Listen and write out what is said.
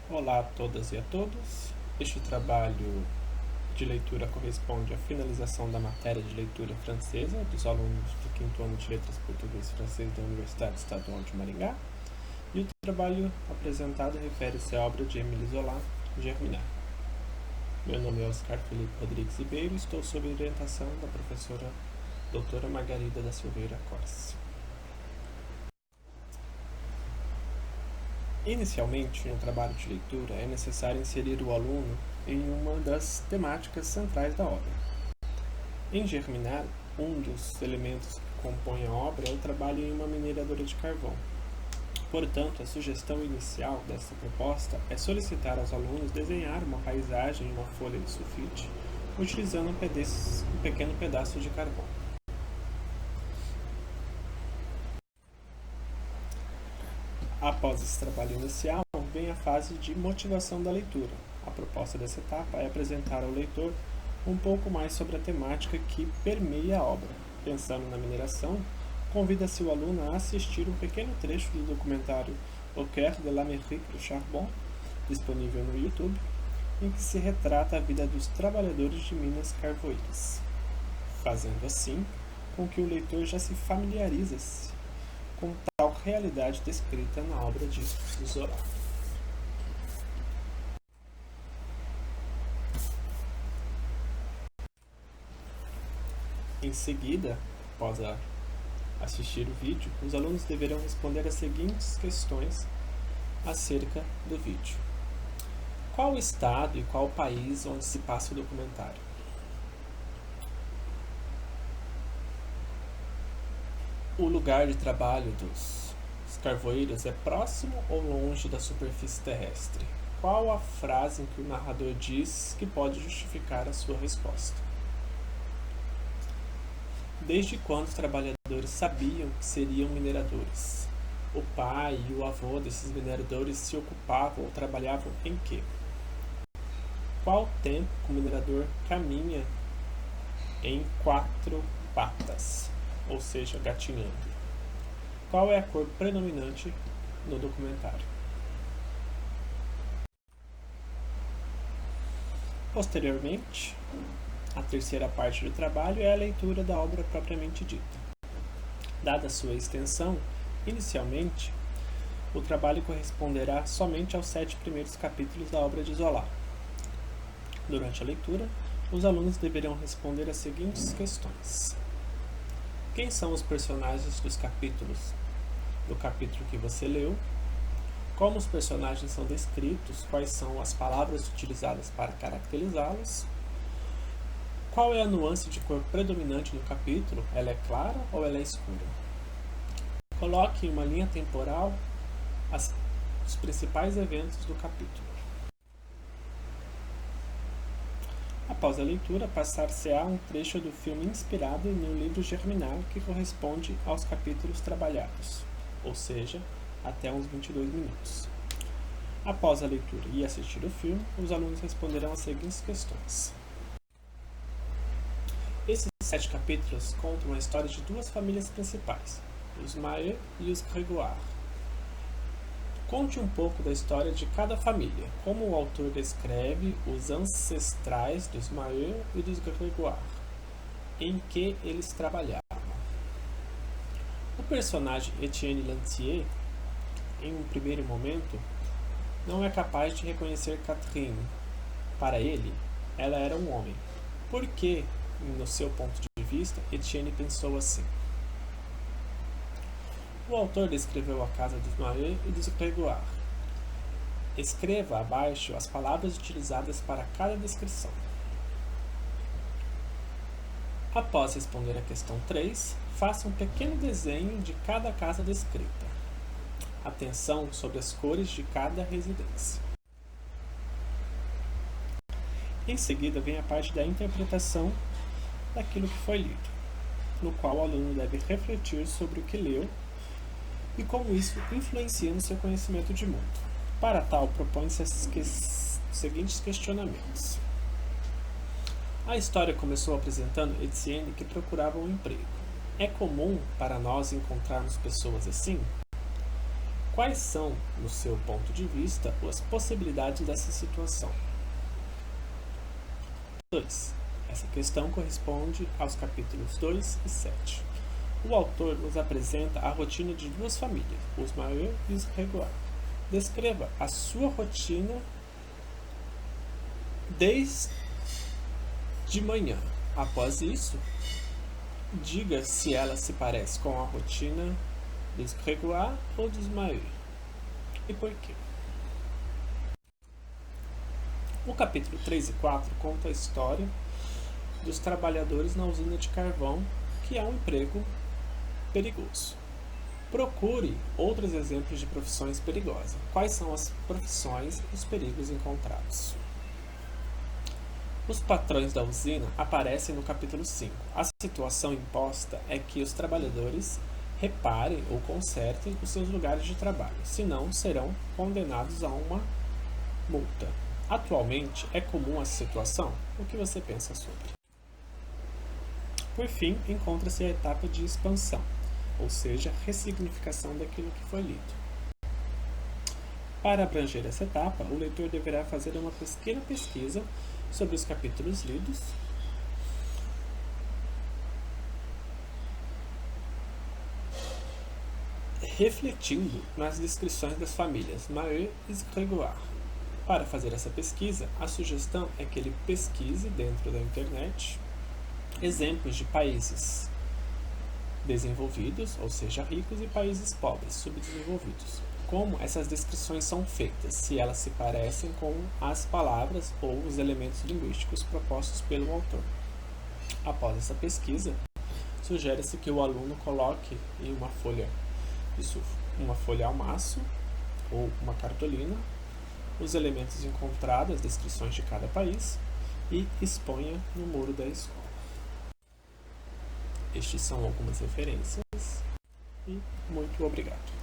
Olá a todas e a todos. Este trabalho de leitura corresponde à finalização da matéria de leitura francesa dos alunos do 5º ano de Letras Português e Francês da Universidade Estadual de Maringá. E o trabalho apresentado refere-se à obra de Émile Zola, Germinal. Meu nome é Oscar Felipe Rodrigues Ribeiro e estou sob orientação da professora doutora Margarida da Silveira Corse. Inicialmente, no trabalho de leitura, é necessário inserir o aluno em uma das temáticas centrais da obra. Em Germinal, um dos elementos que compõem a obra é o trabalho em uma mineradora de carvão. Portanto, a sugestão inicial desta proposta é solicitar aos alunos desenhar uma paisagem em uma folha de sulfite, utilizando um pequeno pedaço de carvão. Após esse trabalho inicial, vem a fase de motivação da leitura. A proposta dessa etapa é apresentar ao leitor um pouco mais sobre a temática que permeia a obra. Pensando na mineração, convida-se o aluno a assistir um pequeno trecho do documentário Au cœur de l'Amérique du Charbon, disponível no YouTube, em que se retrata a vida dos trabalhadores de minas carvoeiras, fazendo assim com que o leitor já se familiarize com tal realidade descrita na obra de Zola. Em seguida, após assistir o vídeo, os alunos deverão responder as seguintes questões acerca do vídeo. Qual o estado e qual o país onde se passa o documentário? O lugar de trabalho dos carvoeiros é próximo ou longe da superfície terrestre? Qual a frase em que o narrador diz que pode justificar a sua resposta? Desde quando os trabalhadores sabiam que seriam mineradores? O pai e o avô desses mineradores se ocupavam ou trabalhavam em quê? Qual tempo que o minerador caminha em 4 patas, ou seja, gatinhando? Qual é a cor predominante no documentário? Posteriormente, a terceira parte do trabalho é a leitura da obra propriamente dita. Dada sua extensão, inicialmente, o trabalho corresponderá somente aos 7 primeiros capítulos da obra de Zola. Durante a leitura, os alunos deverão responder as seguintes questões. Quem são os personagens dos capítulos? Do capítulo que você leu? Como os personagens são descritos? Quais são as palavras utilizadas para caracterizá-los? Qual é a nuance de cor predominante no capítulo? Ela é clara ou ela é escura? Coloque em uma linha temporal os principais eventos do capítulo. Após a leitura, passar-se-á um trecho do filme inspirado no livro Germinal que corresponde aos capítulos trabalhados, ou seja, até uns 22 minutos. Após a leitura e assistir o filme, os alunos responderão as seguintes questões. Esses 7 capítulos contam a história de 2 famílias principais, os Maheu e os Grégoire. Conte um pouco da história de cada família, como o autor descreve os ancestrais dos Maheu e dos Grégoire, em que eles trabalhavam. O personagem Etienne Lantier, em um primeiro momento, não é capaz de reconhecer Catherine. Para ele, ela era um homem. Por que, no seu ponto de vista, Etienne pensou assim? O autor descreveu a casa dos Maheu e dos Grégoire. Escreva abaixo as palavras utilizadas para cada descrição. Após responder a questão 3, faça um pequeno desenho de cada casa descrita. Atenção sobre as cores de cada residência. Em seguida, vem a parte da interpretação daquilo que foi lido, no qual o aluno deve refletir sobre o que leu e como isso influencia no seu conhecimento de mundo. Para tal, propõe-se os seguintes questionamentos. A história começou apresentando Etienne que procurava um emprego. É comum para nós encontrarmos pessoas assim? Quais são, no seu ponto de vista, as possibilidades dessa situação? 2. Essa questão corresponde aos capítulos 2 e 7. O autor nos apresenta a rotina de duas famílias, os Maheu e os Grégoire. Descreva a sua rotina desde manhã. Após isso, diga se ela se parece com a rotina dos Grégoire ou dos Maheu e por quê. O capítulo 3 e 4 conta a história dos trabalhadores na usina de carvão, que é um emprego perigoso. Procure outros exemplos de profissões perigosas. Quais são as profissões e os perigos encontrados? Os patrões da usina aparecem no capítulo 5. A situação imposta é que os trabalhadores reparem ou consertem os seus lugares de trabalho, senão serão condenados a uma multa. Atualmente, é comum essa situação? O que você pensa sobre? Por fim, encontra-se a etapa de expansão, ou seja, ressignificação daquilo que foi lido. Para abranger essa etapa, o leitor deverá fazer uma pequena pesquisa sobre os capítulos lidos, refletindo nas descrições das famílias Maheu e Grégoire. Para fazer essa pesquisa, a sugestão é que ele pesquise dentro da internet exemplos de países desenvolvidos, ou seja, ricos, e países pobres, subdesenvolvidos. Como essas descrições são feitas, se elas se parecem com as palavras ou os elementos linguísticos propostos pelo autor. Após essa pesquisa, sugere-se que o aluno coloque em uma folha ao maço ou uma cartolina os elementos encontrados, as descrições de cada país, e exponha no muro da escola. Estes são algumas referências e muito obrigado.